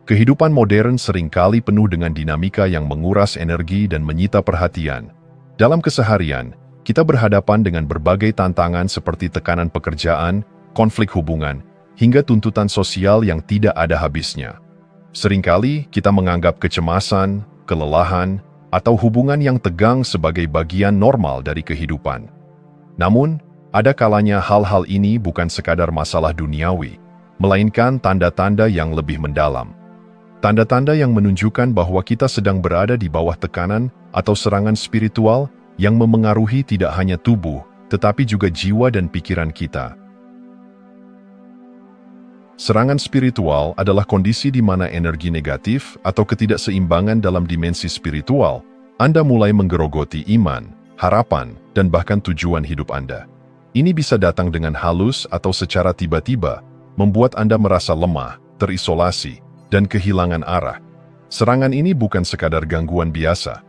Kehidupan modern seringkali penuh dengan dinamika yang menguras energi dan menyita perhatian. Dalam keseharian, kita berhadapan dengan berbagai tantangan seperti tekanan pekerjaan, konflik hubungan, hingga tuntutan sosial yang tidak ada habisnya. Seringkali kita menganggap kecemasan, kelelahan, atau hubungan yang tegang sebagai bagian normal dari kehidupan. Namun, ada kalanya hal-hal ini bukan sekadar masalah duniawi, melainkan tanda-tanda yang lebih mendalam. Tanda-tanda yang menunjukkan bahwa kita sedang berada di bawah tekanan atau serangan spiritual yang memengaruhi tidak hanya tubuh, tetapi juga jiwa dan pikiran kita. Serangan spiritual adalah kondisi di mana energi negatif atau ketidakseimbangan dalam dimensi spiritual Anda mulai menggerogoti iman, harapan, dan bahkan tujuan hidup Anda. Ini bisa datang dengan halus atau secara tiba-tiba, membuat Anda merasa lemah, terisolasi, dan kehilangan arah. Serangan ini bukan sekadar gangguan biasa.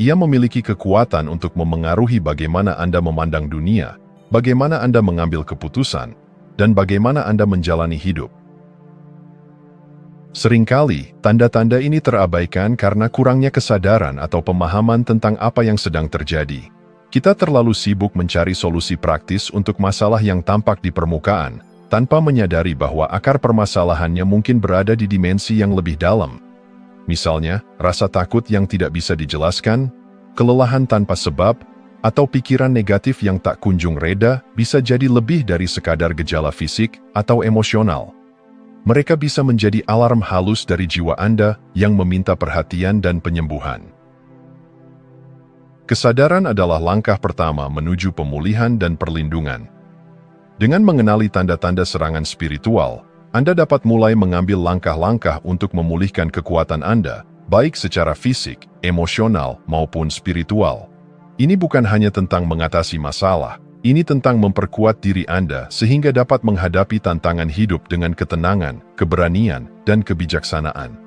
Ia memiliki kekuatan untuk memengaruhi bagaimana Anda memandang dunia, bagaimana Anda mengambil keputusan, dan bagaimana Anda menjalani hidup. Seringkali, tanda-tanda ini terabaikan karena kurangnya kesadaran atau pemahaman tentang apa yang sedang terjadi. Kita terlalu sibuk mencari solusi praktis untuk masalah yang tampak di permukaan, tanpa menyadari bahwa akar permasalahannya mungkin berada di dimensi yang lebih dalam. Misalnya, rasa takut yang tidak bisa dijelaskan, kelelahan tanpa sebab, atau pikiran negatif yang tak kunjung reda bisa jadi lebih dari sekadar gejala fisik atau emosional. Mereka bisa menjadi alarm halus dari jiwa Anda yang meminta perhatian dan penyembuhan. Kesadaran adalah langkah pertama menuju pemulihan dan perlindungan. Dengan mengenali tanda-tanda serangan spiritual, Anda dapat mulai mengambil langkah-langkah untuk memulihkan kekuatan Anda, baik secara fisik, emosional, maupun spiritual. Ini bukan hanya tentang mengatasi masalah, ini tentang memperkuat diri Anda sehingga dapat menghadapi tantangan hidup dengan ketenangan, keberanian, dan kebijaksanaan.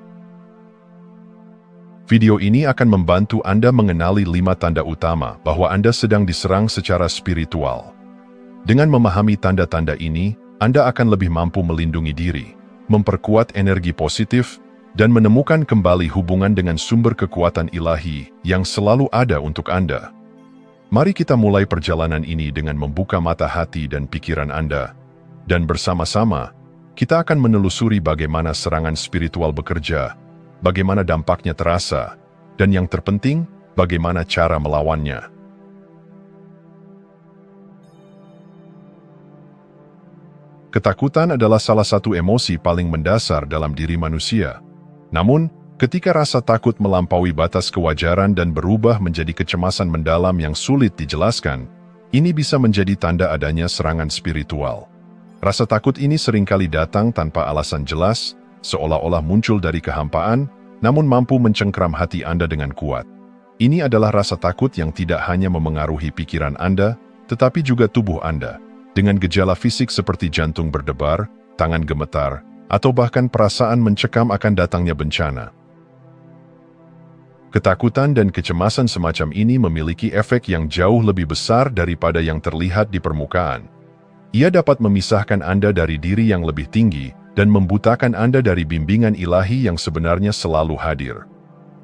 Video ini akan membantu Anda mengenali 5 tanda utama bahwa Anda sedang diserang secara spiritual. Dengan memahami tanda-tanda ini, Anda akan lebih mampu melindungi diri, memperkuat energi positif, dan menemukan kembali hubungan dengan sumber kekuatan ilahi yang selalu ada untuk Anda. Mari kita mulai perjalanan ini dengan membuka mata hati dan pikiran Anda, dan bersama-sama, kita akan menelusuri bagaimana serangan spiritual bekerja, bagaimana dampaknya terasa, dan yang terpenting, bagaimana cara melawannya. Ketakutan adalah salah satu emosi paling mendasar dalam diri manusia. Namun, ketika rasa takut melampaui batas kewajaran dan berubah menjadi kecemasan mendalam yang sulit dijelaskan, ini bisa menjadi tanda adanya serangan spiritual. Rasa takut ini seringkali datang tanpa alasan jelas, seolah-olah muncul dari kehampaan, namun mampu mencengkram hati Anda dengan kuat. Ini adalah rasa takut yang tidak hanya memengaruhi pikiran Anda, tetapi juga tubuh Anda, dengan gejala fisik seperti jantung berdebar, tangan gemetar, atau bahkan perasaan mencekam akan datangnya bencana. Ketakutan dan kecemasan semacam ini memiliki efek yang jauh lebih besar daripada yang terlihat di permukaan. Ia dapat memisahkan Anda dari diri yang lebih tinggi dan membutakan Anda dari bimbingan ilahi yang sebenarnya selalu hadir.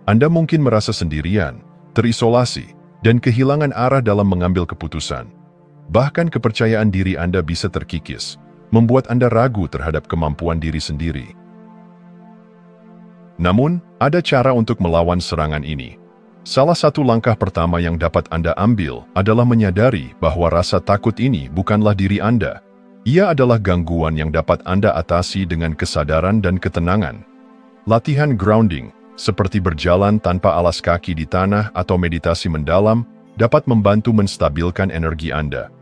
Anda mungkin merasa sendirian, terisolasi, dan kehilangan arah dalam mengambil keputusan. Bahkan kepercayaan diri Anda bisa terkikis, membuat Anda ragu terhadap kemampuan diri sendiri. Namun, ada cara untuk melawan serangan ini. Salah satu langkah pertama yang dapat Anda ambil adalah menyadari bahwa rasa takut ini bukanlah diri Anda. Ia adalah gangguan yang dapat Anda atasi dengan kesadaran dan ketenangan. Latihan grounding, seperti berjalan tanpa alas kaki di tanah atau meditasi mendalam, dapat membantu menstabilkan energi Anda.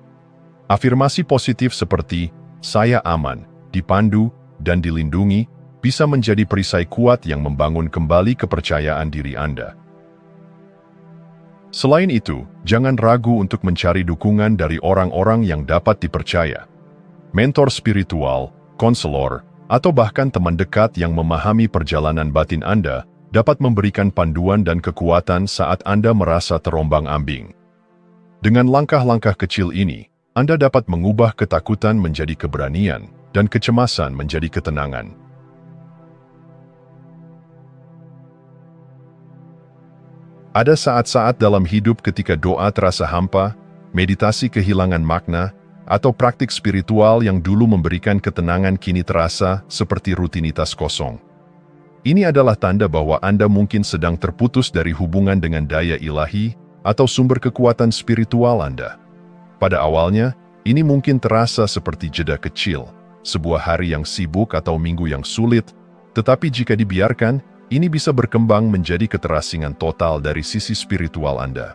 Afirmasi positif seperti, "Saya aman, dipandu, dan dilindungi," bisa menjadi perisai kuat yang membangun kembali kepercayaan diri Anda. Selain itu, jangan ragu untuk mencari dukungan dari orang-orang yang dapat dipercaya. Mentor spiritual, konselor, atau bahkan teman dekat yang memahami perjalanan batin Anda dapat memberikan panduan dan kekuatan saat Anda merasa terombang-ambing. Dengan langkah-langkah kecil ini, Anda dapat mengubah ketakutan menjadi keberanian dan kecemasan menjadi ketenangan. Ada saat-saat dalam hidup ketika doa terasa hampa, meditasi kehilangan makna, atau praktik spiritual yang dulu memberikan ketenangan kini terasa seperti rutinitas kosong. Ini adalah tanda bahwa Anda mungkin sedang terputus dari hubungan dengan daya ilahi atau sumber kekuatan spiritual Anda. Pada awalnya, ini mungkin terasa seperti jeda kecil, sebuah hari yang sibuk atau minggu yang sulit, tetapi jika dibiarkan, ini bisa berkembang menjadi keterasingan total dari sisi spiritual Anda.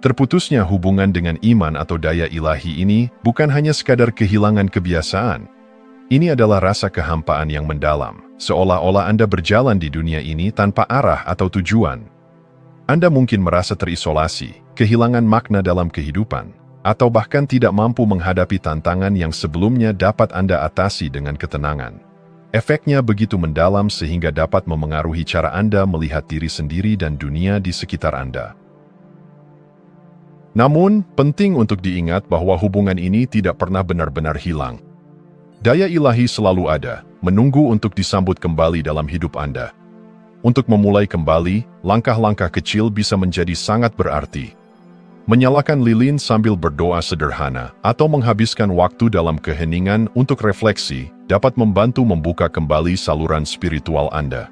Terputusnya hubungan dengan iman atau daya ilahi ini bukan hanya sekadar kehilangan kebiasaan. Ini adalah rasa kehampaan yang mendalam, seolah-olah Anda berjalan di dunia ini tanpa arah atau tujuan. Anda mungkin merasa terisolasi, kehilangan makna dalam kehidupan, atau bahkan tidak mampu menghadapi tantangan yang sebelumnya dapat Anda atasi dengan ketenangan. Efeknya begitu mendalam sehingga dapat memengaruhi cara Anda melihat diri sendiri dan dunia di sekitar Anda. Namun, penting untuk diingat bahwa hubungan ini tidak pernah benar-benar hilang. Daya ilahi selalu ada, menunggu untuk disambut kembali dalam hidup Anda. Untuk memulai kembali, langkah-langkah kecil bisa menjadi sangat berarti. Menyalakan lilin sambil berdoa sederhana atau menghabiskan waktu dalam keheningan untuk refleksi dapat membantu membuka kembali saluran spiritual Anda.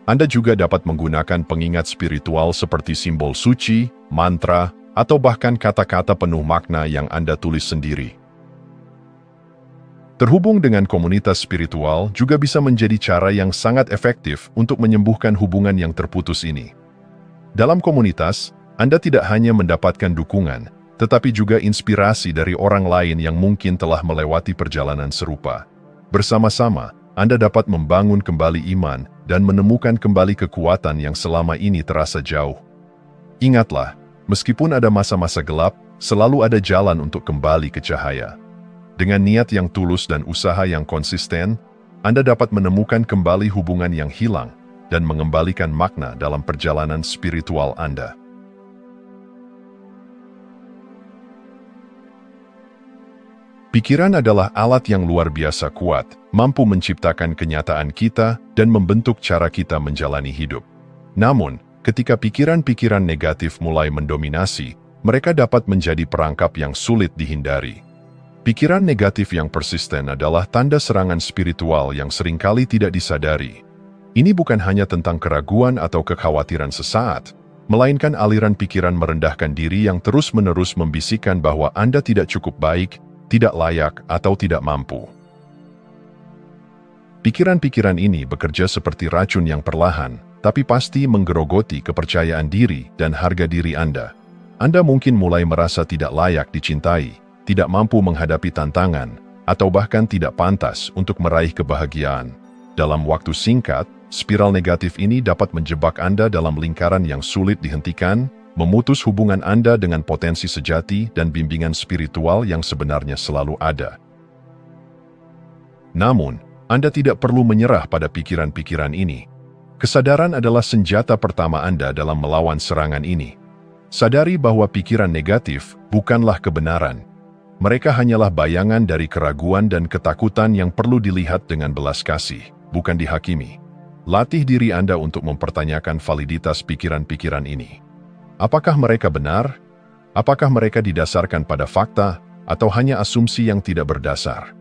Anda juga dapat menggunakan pengingat spiritual seperti simbol suci, mantra, atau bahkan kata-kata penuh makna yang Anda tulis sendiri. Terhubung dengan komunitas spiritual juga bisa menjadi cara yang sangat efektif untuk menyembuhkan hubungan yang terputus ini. Dalam komunitas, Anda tidak hanya mendapatkan dukungan, tetapi juga inspirasi dari orang lain yang mungkin telah melewati perjalanan serupa. Bersama-sama, Anda dapat membangun kembali iman dan menemukan kembali kekuatan yang selama ini terasa jauh. Ingatlah, meskipun ada masa-masa gelap, selalu ada jalan untuk kembali ke cahaya. Dengan niat yang tulus dan usaha yang konsisten, Anda dapat menemukan kembali hubungan yang hilang dan mengembalikan makna dalam perjalanan spiritual Anda. Pikiran adalah alat yang luar biasa kuat, mampu menciptakan kenyataan kita dan membentuk cara kita menjalani hidup. Namun, ketika pikiran-pikiran negatif mulai mendominasi, mereka dapat menjadi perangkap yang sulit dihindari. Pikiran negatif yang persisten adalah tanda serangan spiritual yang seringkali tidak disadari. Ini bukan hanya tentang keraguan atau kekhawatiran sesaat, melainkan aliran pikiran merendahkan diri yang terus-menerus membisikkan bahwa Anda tidak cukup baik, tidak layak, atau tidak mampu. Pikiran-pikiran ini bekerja seperti racun yang perlahan, tapi pasti menggerogoti kepercayaan diri dan harga diri Anda. Anda mungkin mulai merasa tidak layak dicintai, tidak mampu menghadapi tantangan, atau bahkan tidak pantas untuk meraih kebahagiaan. Dalam waktu singkat, spiral negatif ini dapat menjebak Anda dalam lingkaran yang sulit dihentikan, memutus hubungan Anda dengan potensi sejati dan bimbingan spiritual yang sebenarnya selalu ada. Namun, Anda tidak perlu menyerah pada pikiran-pikiran ini. Kesadaran adalah senjata pertama Anda dalam melawan serangan ini. Sadari bahwa pikiran negatif bukanlah kebenaran. Mereka hanyalah bayangan dari keraguan dan ketakutan yang perlu dilihat dengan belas kasih, bukan dihakimi. Latih diri Anda untuk mempertanyakan validitas pikiran-pikiran ini. Apakah mereka benar? Apakah mereka didasarkan pada fakta, atau hanya asumsi yang tidak berdasar?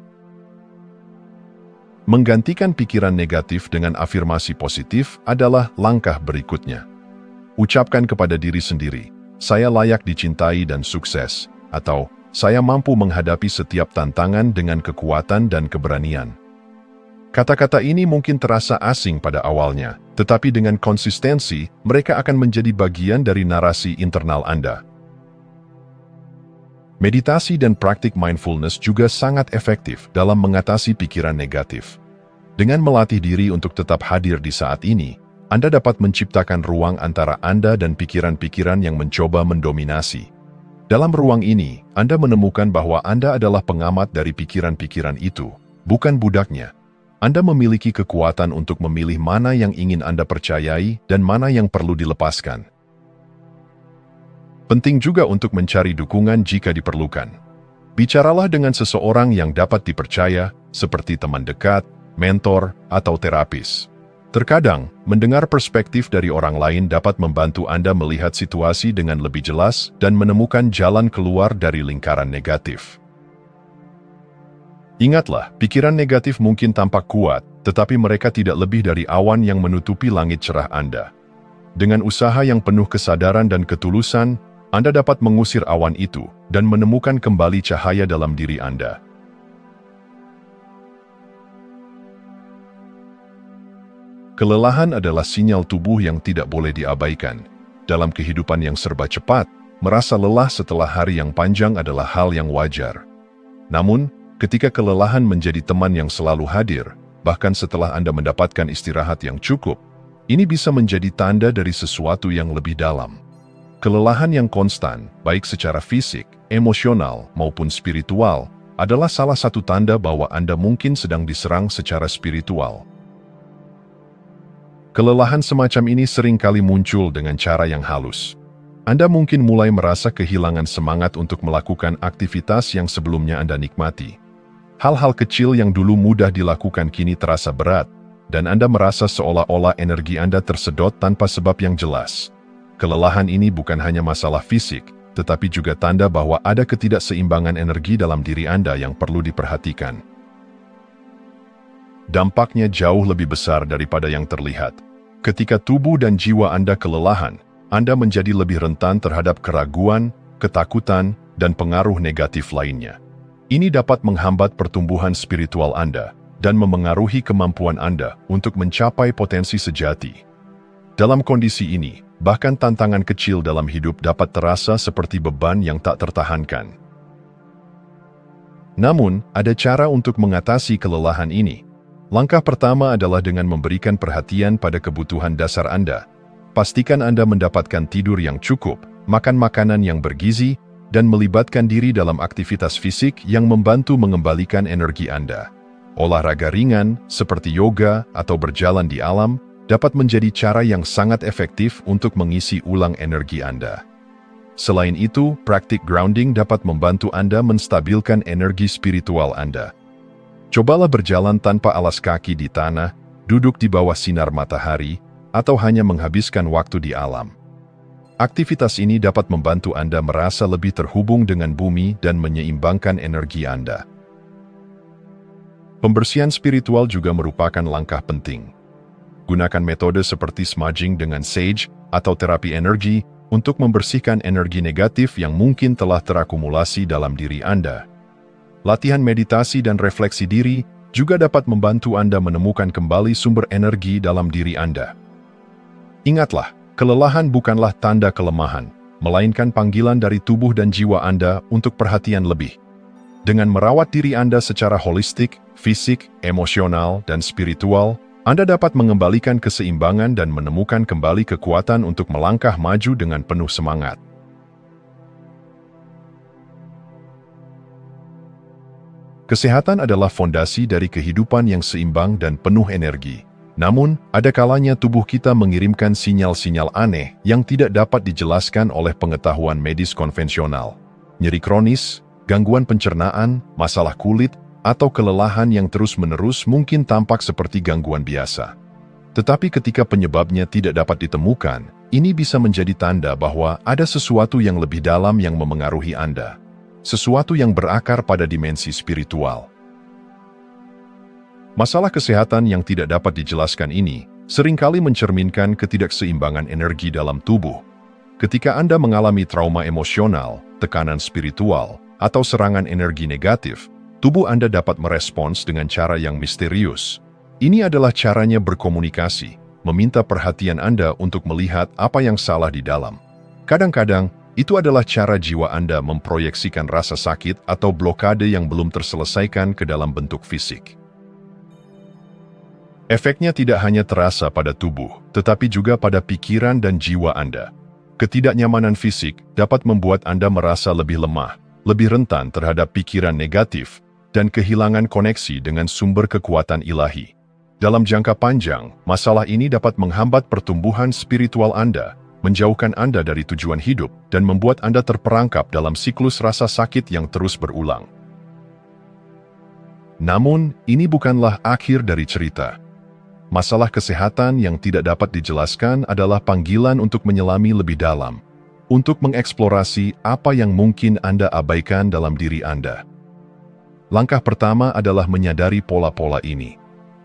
Menggantikan pikiran negatif dengan afirmasi positif adalah langkah berikutnya. Ucapkan kepada diri sendiri, "Saya layak dicintai dan sukses," atau "Saya mampu menghadapi setiap tantangan dengan kekuatan dan keberanian." Kata-kata ini mungkin terasa asing pada awalnya, tetapi dengan konsistensi, mereka akan menjadi bagian dari narasi internal Anda. Meditasi dan praktik mindfulness juga sangat efektif dalam mengatasi pikiran negatif. Dengan melatih diri untuk tetap hadir di saat ini, Anda dapat menciptakan ruang antara Anda dan pikiran-pikiran yang mencoba mendominasi. Dalam ruang ini, Anda menemukan bahwa Anda adalah pengamat dari pikiran-pikiran itu, bukan budaknya. Anda memiliki kekuatan untuk memilih mana yang ingin Anda percayai dan mana yang perlu dilepaskan. Penting juga untuk mencari dukungan jika diperlukan. Bicaralah dengan seseorang yang dapat dipercaya, seperti teman dekat, mentor, atau terapis. Terkadang, mendengar perspektif dari orang lain dapat membantu Anda melihat situasi dengan lebih jelas dan menemukan jalan keluar dari lingkaran negatif. Ingatlah, pikiran negatif mungkin tampak kuat, tetapi mereka tidak lebih dari awan yang menutupi langit cerah Anda. Dengan usaha yang penuh kesadaran dan ketulusan, Anda dapat mengusir awan itu dan menemukan kembali cahaya dalam diri Anda. Kelelahan adalah sinyal tubuh yang tidak boleh diabaikan. Dalam kehidupan yang serba cepat, merasa lelah setelah hari yang panjang adalah hal yang wajar. Namun, ketika kelelahan menjadi teman yang selalu hadir, bahkan setelah Anda mendapatkan istirahat yang cukup, ini bisa menjadi tanda dari sesuatu yang lebih dalam. Kelelahan yang konstan, baik secara fisik, emosional, maupun spiritual, adalah salah satu tanda bahwa Anda mungkin sedang diserang secara spiritual. Kelelahan semacam ini sering kali muncul dengan cara yang halus. Anda mungkin mulai merasa kehilangan semangat untuk melakukan aktivitas yang sebelumnya Anda nikmati. Hal-hal kecil yang dulu mudah dilakukan kini terasa berat, dan Anda merasa seolah-olah energi Anda tersedot tanpa sebab yang jelas. Kelelahan ini bukan hanya masalah fisik, tetapi juga tanda bahwa ada ketidakseimbangan energi dalam diri Anda yang perlu diperhatikan. Dampaknya jauh lebih besar daripada yang terlihat. Ketika tubuh dan jiwa Anda kelelahan, Anda menjadi lebih rentan terhadap keraguan, ketakutan, dan pengaruh negatif lainnya. Ini dapat menghambat pertumbuhan spiritual Anda dan memengaruhi kemampuan Anda untuk mencapai potensi sejati. Dalam kondisi ini, bahkan tantangan kecil dalam hidup dapat terasa seperti beban yang tak tertahankan. Namun, ada cara untuk mengatasi kelelahan ini. Langkah pertama adalah dengan memberikan perhatian pada kebutuhan dasar Anda. Pastikan Anda mendapatkan tidur yang cukup, makan makanan yang bergizi, dan melibatkan diri dalam aktivitas fisik yang membantu mengembalikan energi Anda. Olahraga ringan, seperti yoga atau berjalan di alam, dapat menjadi cara yang sangat efektif untuk mengisi ulang energi Anda. Selain itu, praktik grounding dapat membantu Anda menstabilkan energi spiritual Anda. Cobalah berjalan tanpa alas kaki di tanah, duduk di bawah sinar matahari, atau hanya menghabiskan waktu di alam. Aktivitas ini dapat membantu Anda merasa lebih terhubung dengan bumi dan menyeimbangkan energi Anda. Pembersihan spiritual juga merupakan langkah penting. Gunakan metode seperti smudging dengan sage atau terapi energi untuk membersihkan energi negatif yang mungkin telah terakumulasi dalam diri Anda. Latihan meditasi dan refleksi diri juga dapat membantu Anda menemukan kembali sumber energi dalam diri Anda. Ingatlah, kelelahan bukanlah tanda kelemahan, melainkan panggilan dari tubuh dan jiwa Anda untuk perhatian lebih. Dengan merawat diri Anda secara holistik, fisik, emosional, dan spiritual, Anda dapat mengembalikan keseimbangan dan menemukan kembali kekuatan untuk melangkah maju dengan penuh semangat. Kesehatan adalah fondasi dari kehidupan yang seimbang dan penuh energi. Namun, ada kalanya tubuh kita mengirimkan sinyal-sinyal aneh yang tidak dapat dijelaskan oleh pengetahuan medis konvensional. Nyeri kronis, gangguan pencernaan, masalah kulit, atau kelelahan yang terus-menerus mungkin tampak seperti gangguan biasa. Tetapi ketika penyebabnya tidak dapat ditemukan, ini bisa menjadi tanda bahwa ada sesuatu yang lebih dalam yang memengaruhi Anda. Sesuatu yang berakar pada dimensi spiritual. Masalah kesehatan yang tidak dapat dijelaskan ini seringkali mencerminkan ketidakseimbangan energi dalam tubuh. Ketika Anda mengalami trauma emosional, tekanan spiritual, atau serangan energi negatif, tubuh Anda dapat merespons dengan cara yang misterius. Ini adalah caranya berkomunikasi, meminta perhatian Anda untuk melihat apa yang salah di dalam. Kadang-kadang, itu adalah cara jiwa Anda memproyeksikan rasa sakit atau blokade yang belum terselesaikan ke dalam bentuk fisik. Efeknya tidak hanya terasa pada tubuh, tetapi juga pada pikiran dan jiwa Anda. Ketidaknyamanan fisik dapat membuat Anda merasa lebih lemah, lebih rentan terhadap pikiran negatif, dan kehilangan koneksi dengan sumber kekuatan ilahi. Dalam jangka panjang, masalah ini dapat menghambat pertumbuhan spiritual Anda, menjauhkan Anda dari tujuan hidup, dan membuat Anda terperangkap dalam siklus rasa sakit yang terus berulang. Namun, ini bukanlah akhir dari cerita. masalah kesehatan yang tidak dapat dijelaskan adalah panggilan untuk menyelami lebih dalam, untuk mengeksplorasi apa yang mungkin Anda abaikan dalam diri Anda. Langkah pertama adalah menyadari pola-pola ini.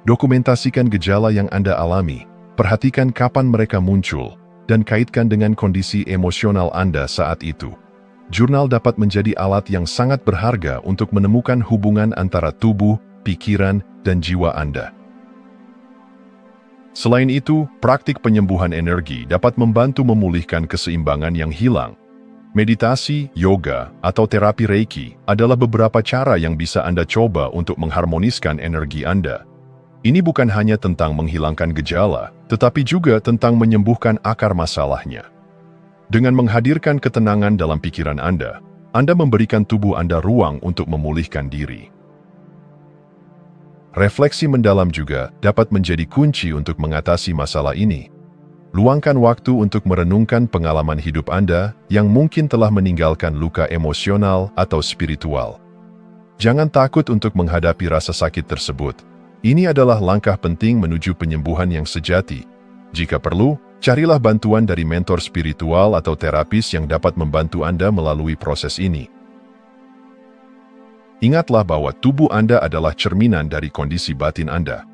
Dokumentasikan gejala yang Anda alami, perhatikan kapan mereka muncul, dan kaitkan dengan kondisi emosional Anda saat itu. Jurnal dapat menjadi alat yang sangat berharga untuk menemukan hubungan antara tubuh, pikiran, dan jiwa Anda. Selain itu, praktik penyembuhan energi dapat membantu memulihkan keseimbangan yang hilang. Meditasi, yoga, atau terapi Reiki adalah beberapa cara yang bisa Anda coba untuk mengharmoniskan energi Anda. Ini bukan hanya tentang menghilangkan gejala, tetapi juga tentang menyembuhkan akar masalahnya. Dengan menghadirkan ketenangan dalam pikiran Anda memberikan tubuh Anda ruang untuk memulihkan diri. Refleksi mendalam juga dapat menjadi kunci untuk mengatasi masalah ini. Luangkan waktu untuk merenungkan pengalaman hidup Anda yang mungkin telah meninggalkan luka emosional atau spiritual. Jangan takut untuk menghadapi rasa sakit tersebut. Ini adalah langkah penting menuju penyembuhan yang sejati. Jika perlu, carilah bantuan dari mentor spiritual atau terapis yang dapat membantu Anda melalui proses ini. Ingatlah bahwa tubuh Anda adalah cerminan dari kondisi batin Anda.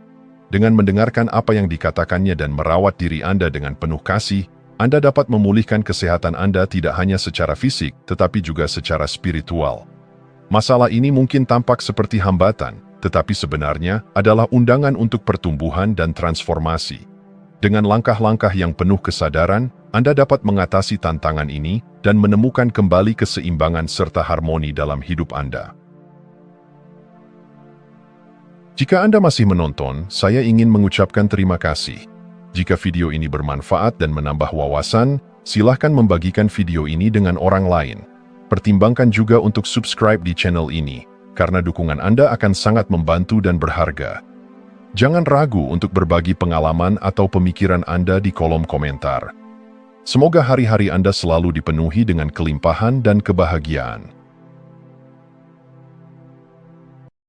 Dengan mendengarkan apa yang dikatakannya dan merawat diri Anda dengan penuh kasih, Anda dapat memulihkan kesehatan Anda tidak hanya secara fisik, tetapi juga secara spiritual. Masalah ini mungkin tampak seperti hambatan, tetapi sebenarnya adalah undangan untuk pertumbuhan dan transformasi. Dengan langkah-langkah yang penuh kesadaran, Anda dapat mengatasi tantangan ini dan menemukan kembali keseimbangan serta harmoni dalam hidup Anda. Jika Anda masih menonton, saya ingin mengucapkan terima kasih. Jika video ini bermanfaat dan menambah wawasan, silakan membagikan video ini dengan orang lain. Pertimbangkan juga untuk subscribe di channel ini, karena dukungan Anda akan sangat membantu dan berharga. Jangan ragu untuk berbagi pengalaman atau pemikiran Anda di kolom komentar. Semoga hari-hari Anda selalu dipenuhi dengan kelimpahan dan kebahagiaan.